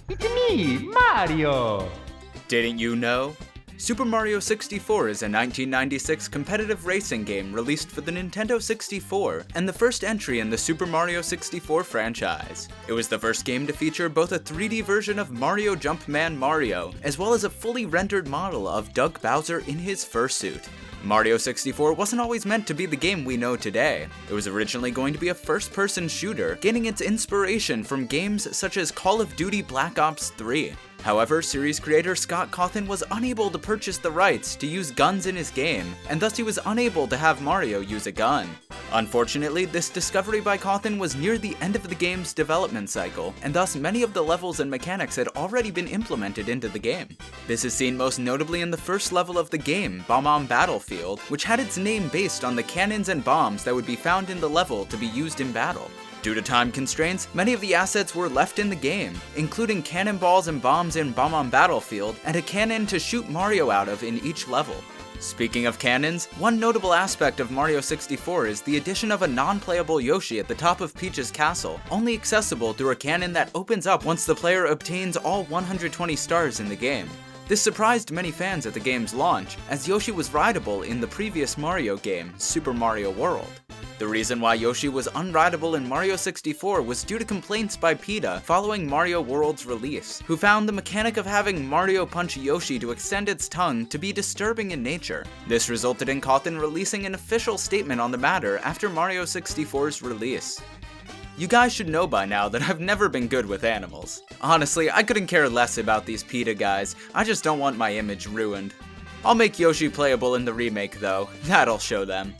It's me, Mario! Didn't you know? Super Mario 64 is a 1996 competitive racing game released for the Nintendo 64 and the first entry in the Super Mario 64 franchise. It was the first game to feature both a 3D version of Mario Jumpman Mario, as well as a fully rendered model of Doug Bowser in his fursuit. Mario 64 wasn't always meant to be the game we know today. It was originally going to be a first-person shooter, gaining its inspiration from games such as Call of Duty Black Ops 3. However, series creator Scott Cawthon was unable to purchase the rights to use guns in his game, and thus he was unable to have Mario use a gun. Unfortunately, this discovery by Cawthon was near the end of the game's development cycle, and thus many of the levels and mechanics had already been implemented into the game. This is seen most notably in the first level of the game, Bob-Omb Battlefield, which had its name based on the cannons and bombs that would be found in the level to be used in battle. Due to time constraints, many of the assets were left in the game, including cannonballs and bombs in Bob-Omb Battlefield, and a cannon to shoot Mario out of in each level. Speaking of cannons, one notable aspect of Mario 64 is the addition of a non-playable Yoshi at the top of Peach's castle, only accessible through a cannon that opens up once the player obtains all 120 stars in the game. This surprised many fans at the game's launch, as Yoshi was rideable in the previous Mario game, Super Mario World. The reason why Yoshi was unrideable in Mario 64 was due to complaints by PETA following Mario World's release, who found the mechanic of having Mario punch Yoshi to extend its tongue to be disturbing in nature. This resulted in Cawthon releasing an official statement on the matter after Mario 64's release. You guys should know by now that I've never been good with animals. Honestly, I couldn't care less about these PETA guys, I just don't want my image ruined. I'll make Yoshi playable in the remake though, that'll show them.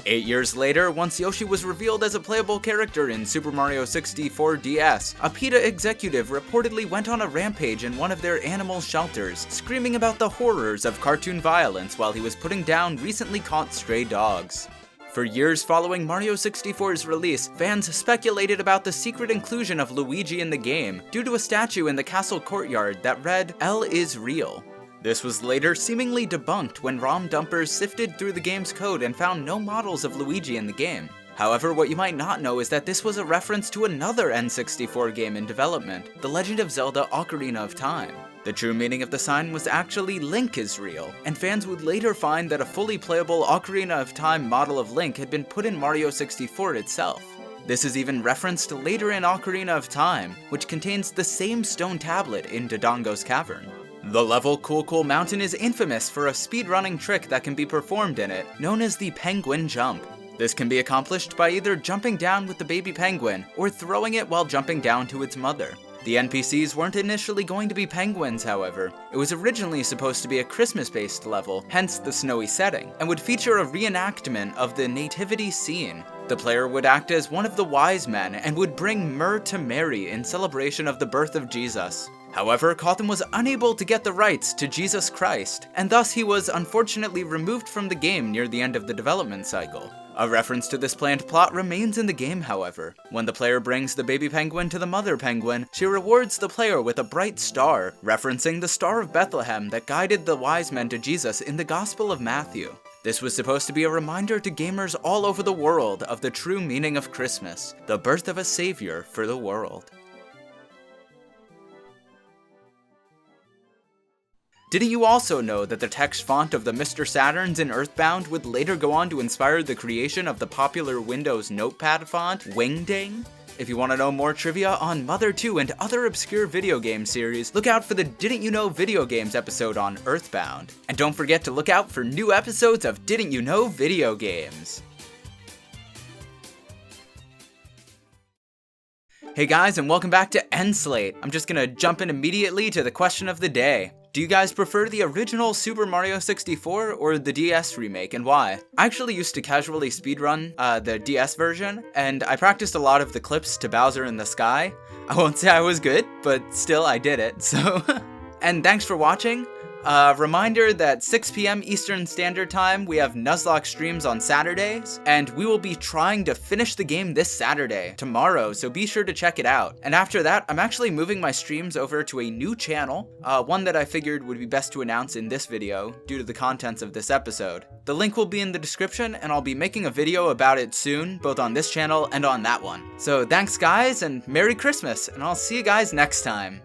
8 years later, once Yoshi was revealed as a playable character in Super Mario 64 DS, a PETA executive reportedly went on a rampage in one of their animal shelters, screaming about the horrors of cartoon violence while he was putting down recently caught stray dogs. For years following Mario 64's release, fans speculated about the secret inclusion of Luigi in the game, due to a statue in the castle courtyard that read, "L is real." This was later seemingly debunked when ROM dumpers sifted through the game's code and found no models of Luigi in the game. However, what you might not know is that this was a reference to another N64 game in development, The Legend of Zelda Ocarina of Time. The true meaning of the sign was actually Link is real, and fans would later find that a fully playable Ocarina of Time model of Link had been put in Mario 64 itself. This is even referenced later in Ocarina of Time, which contains the same stone tablet in Dodongo's Cavern. The level Cool Cool Mountain is infamous for a speedrunning trick that can be performed in it, known as the Penguin Jump. This can be accomplished by either jumping down with the baby penguin, or throwing it while jumping down to its mother. The NPCs weren't initially going to be penguins, however. It was originally supposed to be a Christmas-based level, hence the snowy setting, and would feature a reenactment of the nativity scene. The player would act as one of the wise men and would bring myrrh to Mary in celebration of the birth of Jesus. However, Cawthon was unable to get the rights to Jesus Christ, and thus he was unfortunately removed from the game near the end of the development cycle. A reference to this planned plot remains in the game, however. When the player brings the baby penguin to the mother penguin, she rewards the player with a bright star, referencing the Star of Bethlehem that guided the wise men to Jesus in the Gospel of Matthew. This was supposed to be a reminder to gamers all over the world of the true meaning of Christmas, the birth of a savior for the world. Did you also know that the text font of the Mr. Saturns in Earthbound would later go on to inspire the creation of the popular Windows Notepad font, Wingding? If you want to know more trivia on Mother 2 and other obscure video game series, look out for the Didn't You Know Video Games episode on Earthbound. And don't forget to look out for new episodes of Didn't You Know Video Games. Hey guys, and welcome back to N-Slate. I'm just gonna jump in immediately to the question of the day. Do you guys prefer the original Super Mario 64 or the DS remake, and why? I actually used to casually speedrun the DS version, and I practiced a lot of the clips to Bowser in the Sky. I won't say I was good, but still I did it, so... And thanks for watching. Reminder that 6 p.m. Eastern Standard Time, we have Nuzlocke streams on Saturdays, and we will be trying to finish the game this Saturday, tomorrow, so be sure to check it out. And after that, I'm actually moving my streams over to a new channel, one that I figured would be best to announce in this video, due to the contents of this episode. The link will be in the description, and I'll be making a video about it soon, both on this channel and on that one. So thanks guys, and Merry Christmas, and I'll see you guys next time.